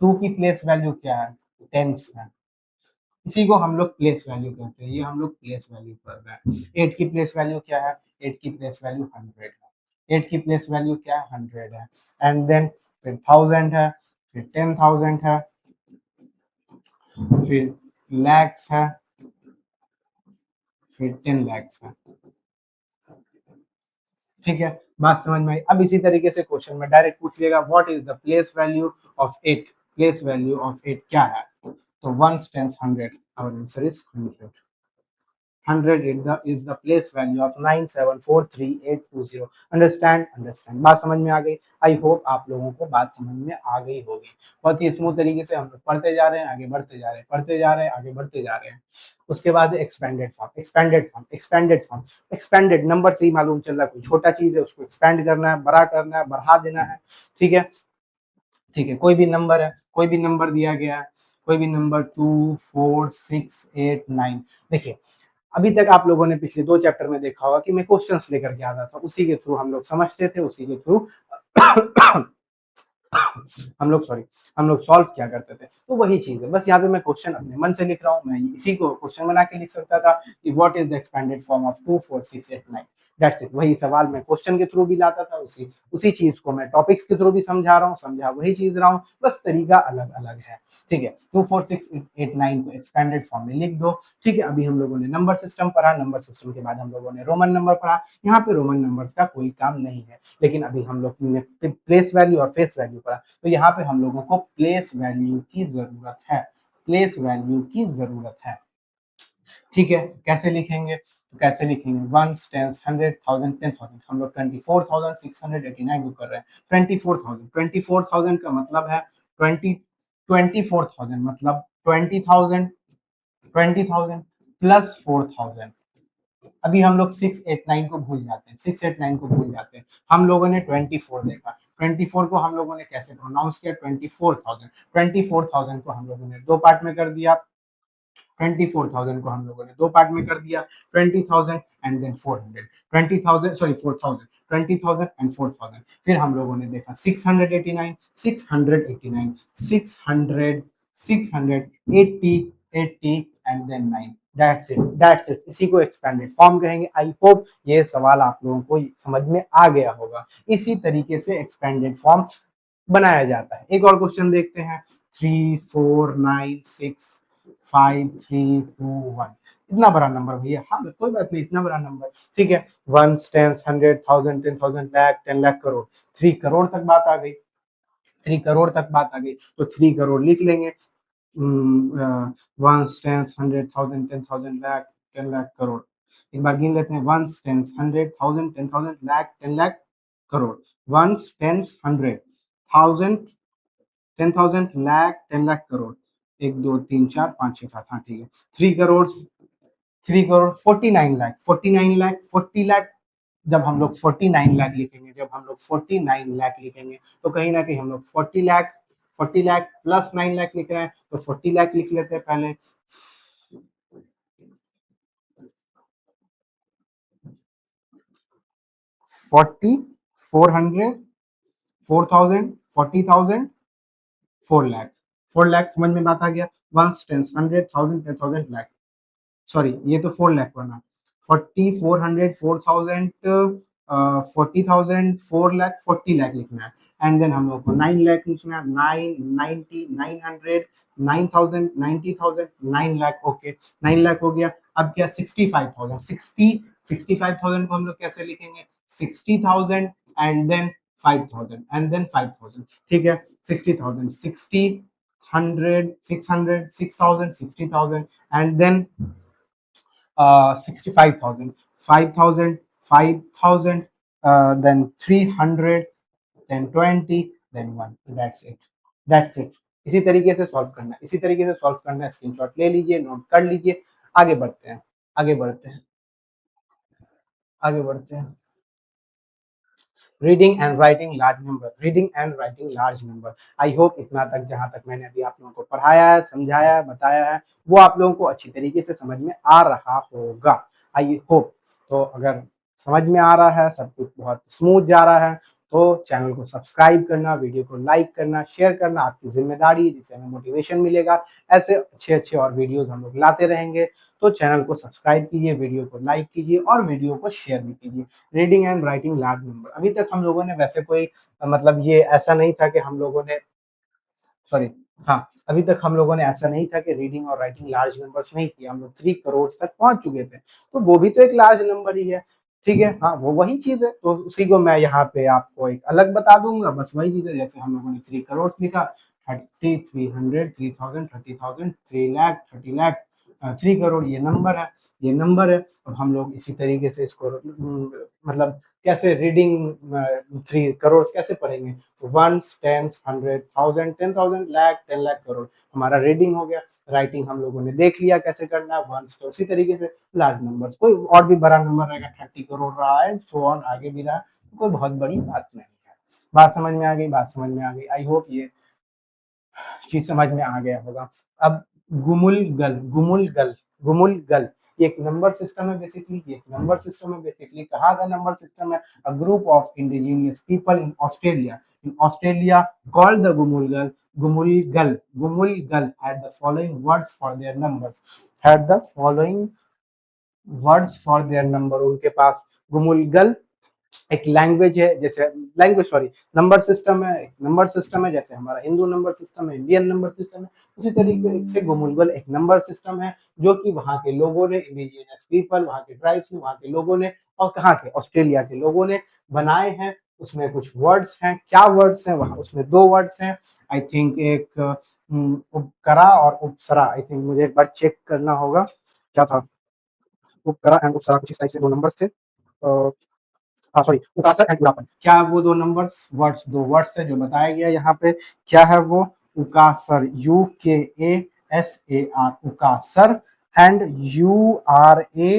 टू की प्लेस वैल्यू क्या है, टेंस है। इसी को हम लोग प्लेस वैल्यू कहते हैं, ये हम लोग प्लेस वैल्यू कर रहे हैं। एट की प्लेस वैल्यू क्या है, एट की प्लेस वैल्यू 100 है। एट की प्लेस वैल्यू क्या है, 100 है। एंड देन फिर 1000 है, फिर 10,000 है, फिर लैक्स है, फिर 10 लैक्स है। ठीक है, बात समझ में आई। अब इसी तरीके से क्वेश्चन में डायरेक्ट पूछ लेगा, what is the place value of eight, place value of eight क्या है, तो ones tens 100, our answer is 100। 100 is the place value of 9743,820। Understand, understand, बात समझ में आ गई। आई होप आप लोगों को बात समझ में आ गई होगी। बहुत ही स्मूथ तरीके से हम लोग पढ़ते जा रहे हैं, आगे बढ़ते जा रहे हैं, पढ़ते जा रहे हैं, आगे बढ़ते जा रहे हैं। उसके बाद expanded form, expanded form, expanded form. Expanded number से ही मालूम चल रहा है कोई छोटा चीज है, उसको एक्सपेंड करना है, बड़ा करना है, बढ़ा देना है। ठीक है, ठीक है, कोई भी नंबर है, कोई भी नंबर दिया गया है, कोई भी नंबर 2 4 6 8 9। देखिए, अभी तक आप लोगों ने पिछले 2 चैप्टर में देखा होगा कि मैं क्वेश्चंस लेकर के आता था, उसी के थ्रू हम लोग समझते थे, उसी के थ्रू हम लोग सॉल्व किया करते थे। तो वही चीज है, बस यहाँ पे मैं क्वेश्चन अपने मन से लिख रहा हूँ, मैं इसी को क्वेश्चन बना के लिख सकता था कि what is the expanded form of 2 4 6 8 9। That's it, वही सवाल मैं क्वेश्चन के थ्रू भी लाता था, उसी उसी चीज को मैं टॉपिक्स के थ्रू भी समझा रहा हूँ, समझा वही चीज रहा हूँ, बस तरीका अलग अलग है। ठीक है, 2 4 6 8 9 को एक्सपेंडेड फॉर्म में लिख दो। ठीक है, अभी हम लोगों ने नंबर सिस्टम पढ़ा, नंबर सिस्टम के बाद हम लोगों ने रोमन नंबर पढ़ा। यहाँ पे रोमन नंबर्स का कोई काम नहीं है, लेकिन अभी हम लोग ने प्लेस वैल्यू और फेस वैल्यू पढ़ा, तो यहाँ पे हम लोगों को प्लेस वैल्यू की जरूरत है, प्लेस वैल्यू की जरूरत है। ठीक है, कैसे लिखेंगे, तो कैसे लिखेंगे, वंस टेंस 100 1000 10,000, हम लोग 24,689 को कर रहे हैं। 24,000 का मतलब है 24,000 मतलब 20,000, 20,000 प्लस 4,000। अभी हम लोग 689 को भूल जाते हैं, 689 को भूल जाते हैं। हम लोगों ने 24 देखा, 24 को हम लोगों ने कैसे प्रोनाउंस किया, 24,000। 24,000 को हम लोगों ने दो पार्ट में कर दिया, 24,000 को हम लोगों ने दो पार्ट में कर दिया, 20,000 एंड देन 400, 20,000 सॉरी 4,000, 20,000 एंड 4,000। फिर हम लोगों ने देखा 689, 689, 600, 680, 80 and then 9। That's it, that's it, इसी को एक्सपेंडेड फॉर्म कहेंगे। आई होप ये सवाल आप लोगों को समझ में आ गया होगा। इसी तरीके से एक्सपेंडेड फॉर्म बनाया जाता है। एक और क्वेश्चन देखते हैं, 3 4 9 6 5 3 2 1। इतना बड़ा नंबर भैया, हाँ कोई बात नहीं, इतना बड़ा नंबर, ठीक है। वंस टेंस 100 1000 10,000 लाख 10 लाख करोड़, 3 करोड़ तक बात आ गई, 3 करोड़ तक बात आ गई, तो 3 करोड़ लिख लेंगे। Once tens 100 1000 10,000 lakh 10 lakh crore. एक बार गिन लेते हैं, once tens 100 1000 10,000 lakh 10 lakh crore. Once tens 100 1000 10,000 lakh 10 lakh crore. 1 2 3 4 5 6 7, हाँ ठीक है। 3 करोड़, 3 करोड़ 49 लाख, 49 लाख, 40 लाख। जब हम लोग 49 लाख लिखेंगे, जब हम लोग 49 लाख लिखेंगे, तो कहीं ना कहीं हम लोग 40 लाख, 40 लाख प्लस 9 लाख लिख रहे हैं, तो 40 लाख लिख लेते हैं पहले। 40, 400, 4,000, 40,000, 4 लाख, 4 लाख, समझ में बात आ गया। वंस टेंस 100 1000 10,000 लाख, सॉरी ये तो 4 लाख बना, 40 400 4,000, 40,000 4 लाख, 40 लाख लिखना है। एंड देन हम लोग को 9 लाख लिखना है, 990 900 9,000 90,000 9 लाख। ओके, 9 लाख हो गया। अब क्या, 65,000, 65,000 को हम लोग कैसे लिखेंगे, 60,000 एंड देन 5,000 एंड देन 5,000। ठीक है, 60,000 60 100 600 6,000 60,000 and then 65,000 5,000 5,000, then 300, then 20, then 1। That's it, that's it। इसी तरीके से सॉल्व करना है, इसी तरीके से सॉल्व करना है। स्क्रीनशॉट ले लीजिए, नोट कर लीजिए, आगे बढ़ते हैं, आगे बढ़ते हैं, आगे बढ़ते हैं। Reading and writing large number, reading and writing large number. I hope इतना तक जहां तक मैंने अभी आप लोगों को पढ़ाया है, समझाया है, बताया है, वो आप लोगों को अच्छी तरीके से समझ में आ रहा होगा, आई होप। तो अगर समझ में आ रहा है, सब कुछ बहुत स्मूथ जा रहा है, तो चैनल को सब्सक्राइब करना, वीडियो को लाइक करना, शेयर करना आपकी जिम्मेदारी है, जिससे हमें मोटिवेशन मिलेगा। ऐसे अच्छे अच्छे और वीडियोस हम लोग लाते रहेंगे। तो चैनल को सब्सक्राइब कीजिए, वीडियो को लाइक कीजिए और वीडियो को शेयर भी कीजिए। Reading and writing large number, अभी तक हम लोगों ने वैसे कोई मतलब ये ऐसा नहीं था कि हम लोगों ने, सॉरी, हाँ, अभी तक हम लोगों ने ऐसा नहीं था कि रीडिंग और राइटिंग लार्ज नंबर्स नहीं किया। हम लोग 3 करोड़ तक पहुंच चुके थे, तो वो भी तो एक लार्ज नंबर ही है। ठीक है, हाँ, वो वही चीज है, तो उसी को मैं यहाँ पे आपको एक अलग बता दूंगा, बस वही चीज है। जैसे हम लोगों ने 3 करोड़ लिखा, 30, 300, 3000, 30,000, 3 लाख, 30 लाख, 3 करोड़, ये नंबर है, ये नंबर है। अब हम लोग इसी तरीके से इसको मतलब कैसे रीडिंग 3 करोड़ कैसे पढ़ेंगे, वंस, टेंस, 100, 1000, 10,000, लाख, 10 लाख, करोड़, हमारा रीडिंग हो गया। राइटिंग हम लोगों ने देख लिया कैसे करना है, वंस, तो उसी तरीके से लार्ज नंबर्स, कोई और भी बड़ा नंबर रहेगा, 30 करोड़ रहा है, सो ऑन, आगे भी रहा, कोई बहुत बड़ी बात नहीं है। बात समझ में आ गई, बात समझ में आ गई, आई होप ये चीज समझ में आ गया होगा। अब गुमुलगल, गुमुलगल, गुमुलगल, ये एक नंबर सिस्टम है बेसिकली, ये एक नंबर सिस्टम है बेसिकली। कहाँ का नंबर सिस्टम है? A group of indigenous people in Australia, in Australia, called the Gumulgal, Gumulgal, Gumulgal had the following words for their numbers, had the following words for their number. उनके पास गुमुलगल एक लैंग्वेज है, जैसे लैंग्वेज, सॉरी, नंबर सिस्टम है, एक नंबर सिस्टम है, जैसे हमारा हिंदू नंबर सिस्टम है, इंडियन नंबर सिस्टम है, उसी तरीके से गुमुलगल एक नंबर सिस्टम है, जो कि वहाँ के लोगों ने, इंडिजिनियस पीपल, वहाँ के ट्राइब्स ने, वहाँ के लोगों ने, और कहाँ के, ऑस्ट्रेलिया के लोगों ने बनाए हैं। उसमें कुछ वर्ड्स हैं, क्या वर्ड्स हैं वहाँ, उसमें 2 वर्ड्स हैं, आई थिंक एक उपकरा और उपसरा, आई थिंक मुझे एक बार चेक करना होगा क्या था, उपकरा एंड उपसरा, कुछ इस टाइप से 2 नंबर्स थे। हाँ, सॉरी, उकासर एंड उड़ापन, क्या वो 2 नंबर्स वर्ड्स, 2 वर्ड्स है जो बताया गया यहाँ पे, क्या है वो? उकासर, UKASAR, उकासर, एंड URAPON,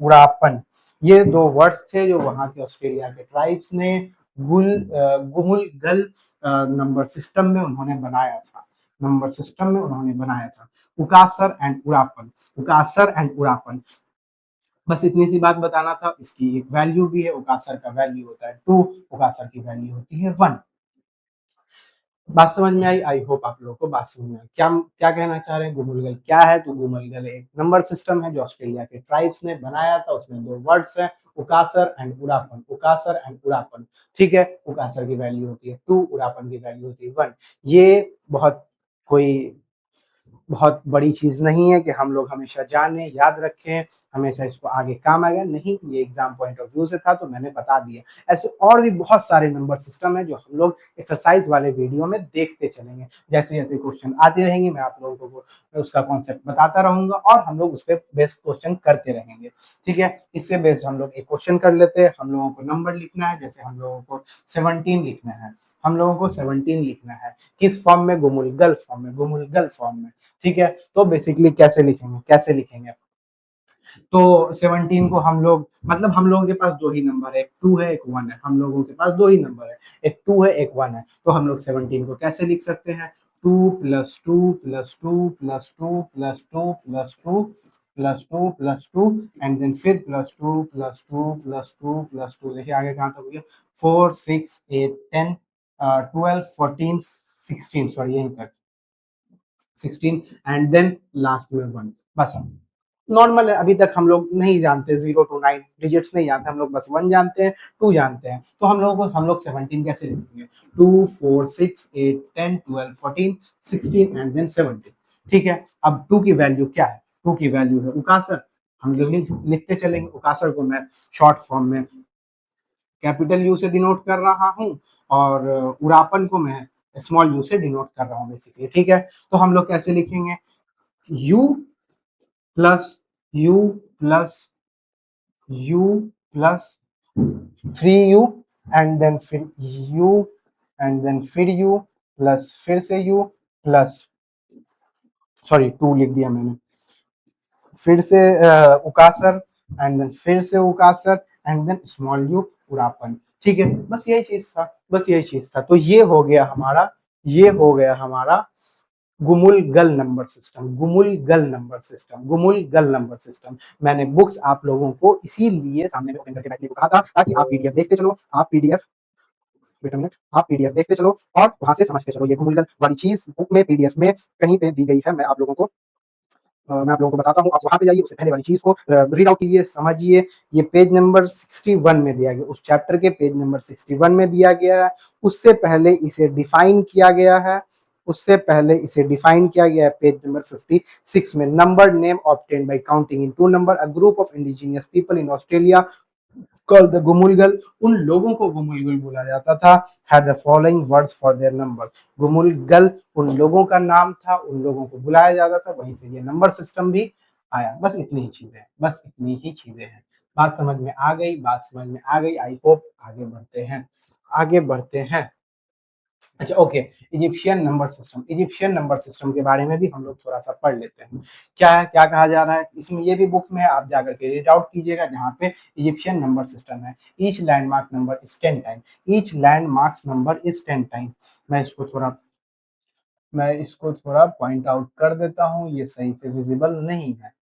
उड़ापन। ये 2 वर्ड्स थे जो वहाँ के ऑस्ट्रेलिया के ट्राइब्स ने गुमुलगल नंबर सिस्टम में उन्होंने बनाया था, नंबर सिस्टम में उन्होंने बनाया था, उकासर एंड उड़ापन, उकासर एंड उड़ापन। बस इतनी सी बात बताना था। इसकी एक वैल्यू भी है, उकासर का वैल्यू होता है 2, उकासर की वैल्यू होती है 1। बात समझ में आई? आई होप आप लोगों को बात समझ में आई। क्या क्या कहना चाह रहे हैं? गुमुलगल क्या है? तो गुमुलगल एक नंबर सिस्टम है जो ऑस्ट्रेलिया के ट्राइब्स ने बनाया था। उसमें 2 वर्ड्स हैं, उकासर एंड उड़ापन, उकासर एंड उड़ापन। ठीक है, उकासर की वैल्यू होती है 2, उड़ापन की वैल्यू होती है 1। ये कोई बहुत बड़ी चीज नहीं है कि हम लोग हमेशा जाने, याद रखें, हमेशा इसको आगे काम आएगा, नहीं, ये एग्जाम पॉइंट ऑफ व्यू से था तो मैंने बता दिया। ऐसे और भी बहुत सारे नंबर सिस्टम है जो हम लोग एक्सरसाइज वाले वीडियो में देखते चलेंगे। जैसे जैसे क्वेश्चन आते रहेंगे, मैं आप लोगों को उसका कॉन्सेप्ट बताता रहूंगा और हम लोग उस पर बेस्ड क्वेश्चन करते रहेंगे। ठीक है, इससे बेस्ड हम लोग एक क्वेश्चन कर लेते हैं। हम लोगों को नंबर लिखना है, जैसे हम लोगों को 17 लिखना है, हम लोगों को 17 लिखना है, किस फॉर्म में? गुमुलगल फॉर्म में, गुमुलगल फॉर्म में। ठीक है, तो बेसिकली कैसे लिखेंगे, कैसे लिखेंगे? तो 17 को हम लोग, मतलब हम लोगों के पास 2 ही नंबर है, एक 2 है, एक 1 है, हम लोगों के पास 2 ही नंबर है, एक 2 है, एक 1 है। तो हम लोग 17 को कैसे लिख सकते हैं? 2 plus 2 plus 2 plus 2 plus 2 plus 2 plus 2 plus 2 and then फिर प्लस 2 प्लस 2 प्लस 2 प्लस 2, देखिए आगे कहाँ तक हो गया, 4 6 8 10 12 14 16, सॉरी यहीं तक 16 एंड देन लास्ट में 1। बस नॉर्मल है, अभी तक हम लोग नहीं जानते 0 to 9 डिजिट्स नहीं जानते, हम लोग बस 1 जानते हैं, 2 जानते हैं। तो हम लोग 17 कैसे लिखेंगे? 2 4 6 8 10 12 14 16 एंड देन 17। ठीक है, अब 2 की वैल्यू क्या है? 2 की वैल्यू है उकासर। हम लोग लिखते चलेंगे। उकासर को मैं शॉर्ट फॉर्म में कैपिटल यू से डिनोट कर रहा हूँ और उड़ापन को मैं स्मॉल यू से डिनोट कर रहा हूँ बेसिकली। ठीक है, तो हम लोग कैसे लिखेंगे? u plus u plus u plus 3u and then फिर u एंड देन फिर u प्लस फिर से u प्लस, सॉरी 2 लिख दिया मैंने, फिर से उकासर एंड देन फिर से उकासर एंड देन स्मॉल u, उड़ापन। ठीक है, बस यही चीज था, बस यही चीज था। तो ये हो गया हमारा, ये हो गया हमारा Gumulgal number system, Gumulgal number system, Gumulgal number system. मैंने बुक्स आप लोगों को इसीलिए सामने में ओपन करके बैठने को कहा था, ताकि आप पीडीएफ देखते चलो, आप पीडीएफ, वेट अ मिनट, आप पीडीएफ देखते चलो और वहां से समझते चलो। ये गुमुलगल वाली चीज बुक में, पीडीएफ में कहीं पे दी गई है, मैं आप लोगों को बताता हूँ। आप वहां पे जाइए, उससे पहले वाली चीज को रीड आउट कीजिए, समझिए। ये पेज नंबर 61 में दिया गया, उस चैप्टर के पेज नंबर 61 में दिया गया है। उससे पहले इसे डिफाइन किया गया है, उससे पहले इसे डिफाइन किया गया है पेज नंबर 56 में। Number name obtained by counting in two number, a group of indigenous people in Australia called the Gumulgal, उन लोगों को गुमुलगल बोला जाता था, had the following words for their number. Gumulgal उन लोगों का नाम था, उन लोगों को बुलाया जाता था, वहीं से ये नंबर सिस्टम भी आया। बस इतनी ही चीजें हैं, बस इतनी ही चीजें हैं। बात समझ में आ गई, बात समझ में आ गई। आई होप आगे बढ़ते हैं, आगे बढ़ते हैं। अच्छा okay, Egyptian number system, Egyptian number system के बारे में भी हम लोग थोड़ा सा पढ़ लेते हैं। क्या है, क्या कहा जा रहा है इसमें, ये भी बुक में है, आप जाकर के रीड आउट कीजिएगा, जहाँ पे इजिप्शियन नंबर सिस्टम है। Each landmark number is 10 time, each landmark number is 10 time. मैं इसको थोड़ा पॉइंट आउट कर देता हूँ, ये सही से विजिबल नहीं है।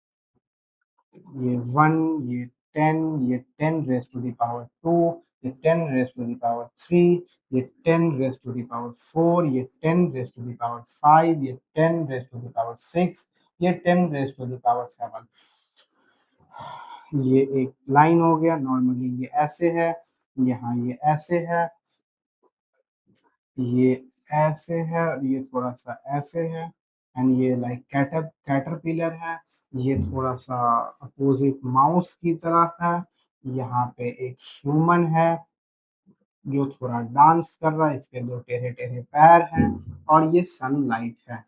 ये 1, ये 10, ये 10 रेज टू द पावर 2, ये 10 रेज टू द पावर 3, ये 10 रेज टू द पावर 4, ये 10 रेज टू द पावर 5, ये 10 रेज टू द पावर 6, ये 10 रेज टू द पावर 7। ये एक लाइन हो गया, नॉर्मली ये ऐसे है, यहाँ ये ऐसे है, ये ऐसे है, और ये थोड़ा सा ऐसे है, एंड ये लाइक कैटरपिलर है। ये थोड़ा सा अपोजिट माउस की तरह है। यहाँ पे एक ह्यूमन है जो थोड़ा डांस कर रहा है, इसके दो टेढ़े टेढ़े पैर हैं, और ये सनलाइट है।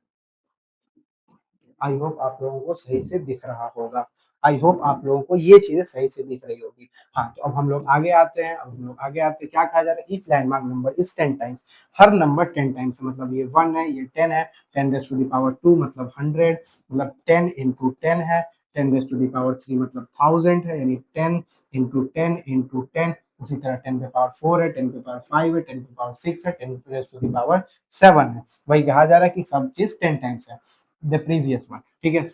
आई होप आप लोगों को सही से दिख रहा होगा, आई होप आप लोगों को ये चीजें सही से दिख रही होगी। हाँ, तो अब हम लोग आगे आते हैं, अब हम लोग आगे आते हैं, क्या कहा जा रहा है, each landmark number is 10 times, her number 10 times, मतलब ये 1 है, ये 10 है, 10 रेज टू द पावर 2 मतलब 100, मतलब 10 इंटू 10 है, 10 रेज टू द पावर 3 मतलब 1000 है, यानी 10 इंटू 10 इंटू 10। उसी तरह 10 पे पावर 4 है, 10 पे पावर 5 है, 10 पे पावर 6 है, 10 रेज टू द पावर 7 है। वही कहा जा रहा है कि सब चीज 10 टाइम्स है द प्रीवियस वन, ठीक है।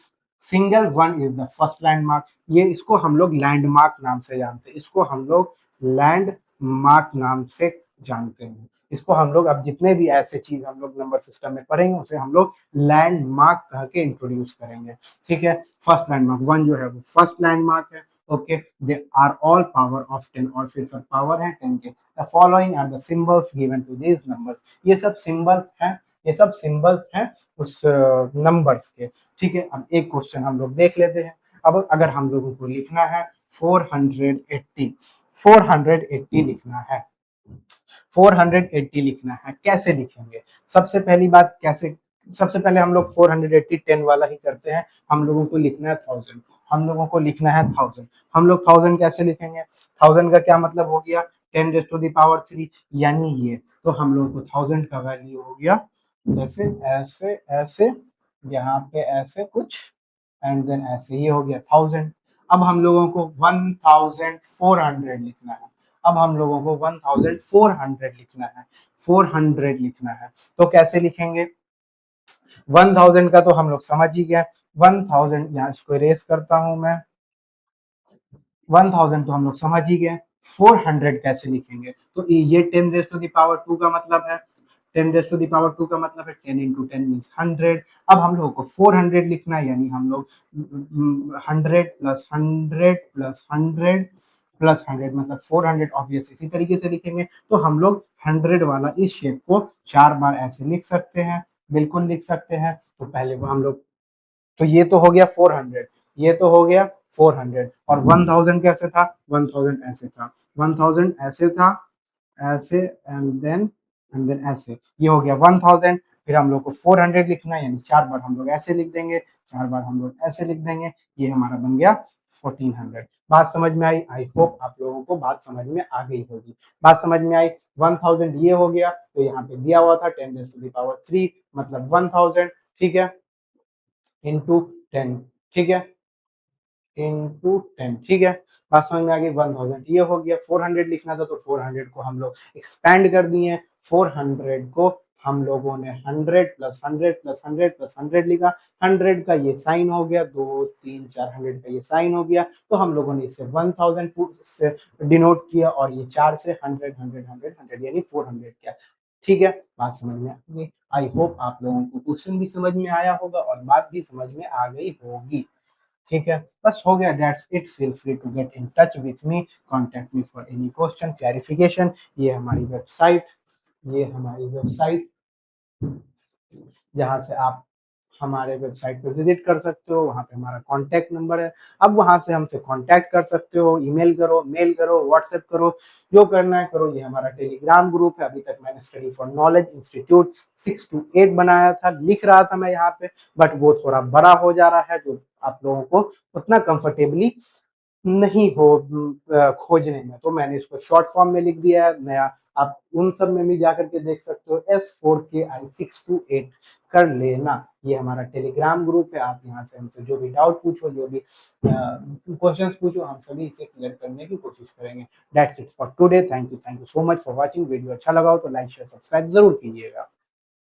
Single one is the first landmark, ये इसको हम लोग लैंडमार्क नाम से जानते हैं, इसको हम लोग लैंडमार्क नाम से जानते हैं। इसको हम लोग अब जितने भी ऐसे चीज हम लोग नंबर सिस्टम में पढ़ेंगे, उसे हम लोग लैंडमार्क कह के इंट्रोड्यूस करेंगे, ठीक है। फर्स्ट लैंडमार्क वन जो है वो फर्स्ट लैंडमार्क है, okay. They are all power of 10, और फिर सब पावर है 10 के। The following are the symbols given to these numbers, ये सब सिंबल हैं, ये सब सिंबल्स हैं उस नंबर्स के, ठीक है। अब एक क्वेश्चन हम लोग देख लेते हैं। अब अगर हम लोगों को लिखना है 480, 480 लिखना है, 480 लिखना है, कैसे लिखेंगे? सबसे पहली बात, कैसे, सबसे पहले हम लोग 480 10 वाला ही करते हैं। हम लोगों को लिखना है 1000, हम लोगों को लिखना है 1000। हम लोग 1000 कैसे लिखेंगे? 1000 का क्या मतलब हो गया, 10 रेज़ टू द पावर 3, यानी ये। तो हम लोगों को 1000 का वैल्यू हो गया जैसे ऐसे ऐसे, यहाँ पे ऐसे कुछ, एंड देन ऐसे, ये हो गया 1000। अब हम लोगों को 1400 लिखना है, अब हम लोगों को 1400 लिखना है, 400 लिखना है। तो कैसे लिखेंगे? 1000 का तो हम लोग समझ ही गए, 1000, यहाँ इसको इरेज करता हूं मैं, 1000 तो हम लोग समझ ही गए। 400 कैसे लिखेंगे? तो ये 10 रेज टू द पावर 2 का मतलब है, 10 रेज टू द पावर 2 का मतलब है 10 इंटू 10 मीन्स 100। अब हम लोगों को 400 लिखना है, यानी हम लोग 100 प्लस 100 प्लस 100 प्लस 100 मतलब 400, ऑब्वियस इसी तरीके से लिखेंगे। तो हम लोग 100 वाला इस शेप को 4 बार ऐसे लिख सकते हैं, बिल्कुल लिख सकते हैं। तो पहले वो हम लोग, तो ये तो हो गया 400, ये तो हो गया 400, और 1000 कैसे था? 1000 ऐसे था, 1000 ऐसे था, ऐसे, एंड देन ऐसे, ये हो गया 1000। फिर हम लोग को 400 लिखना है, यानी 4 बार हम लोग ऐसे लिख देंगे, 4 बार हम लोग ऐसे लिख देंगे, ये हमारा बन गया 1400। बात समझ में आई? आई होप आप लोगों को बात समझ में आ गई होगी, बात समझ में आई। 1000 ये हो गया, तो यहाँ पे दिया हुआ था 10 रेज़ टू द पावर 3 मतलब 1000, ठीक है, इंटू 10, ठीक है, इंटू 10, ठीक है। बात समझ में आ गई। 1000 ये हो गया। 400 लिखना था तो 400 को हम लोग एक्सपेंड कर दिए। 400 को हम लोगों ने 100 प्लस 100 प्लस 100 प्लस 100 लिखा। 100 का ये साइन हो गया, 2 3 4 100 का ये साइन हो गया, तो हम लोगों ने इसे 1000 से डिनोट किया और ये 4 से 100 100 100 100 यानी 400 किया, ठीक है। बात समझ में आ गई। आई होप आप लोगों को क्वेश्चन भी समझ में आया होगा और बात भी समझ में आ गई होगी, ठीक है। बस हो गया, that's it. Feel free to get in touch with me, contact me for any question clarification. ये हमारी वेबसाइट जहाँ से आप हमारे वेबसाइट पे विजिट कर सकते हो। वहाँ पे हमारा कॉन्टैक्ट नंबर है। अब वहाँ से हमसे कॉन्टैक्ट कर सकते हो, ईमेल करो, मेल करो, व्हाट्सएप करो, जो करना है करो। ये हमारा टेलीग्राम ग्रुप है। अभी तक मैंने study for knowledge institute 6 to 8 बनाया था, लिख रहा था मैं यहाँ पे, बट वो थोड़ा बड़ा हो जा रहा है, जो आप लोगों को उतना कंफर्टेबली नहीं हो खोजने में, तो मैंने इसको शॉर्ट फॉर्म में लिख दिया है नया। आप उन सब में भी जाकर के देख सकते हो। S4KI628 कर लेना। ये हमारा टेलीग्राम ग्रुप है। आप यहाँ से हमसे जो भी डाउट पूछो, जो भी क्वेश्चंस पूछो, हम सभी इसे क्लियर करने की कोशिश करेंगे। That's it for today. Thank you so much for watching. Video अच्छा लगा हो तो लाइक शेयर सब्सक्राइब जरूर कीजिएगा।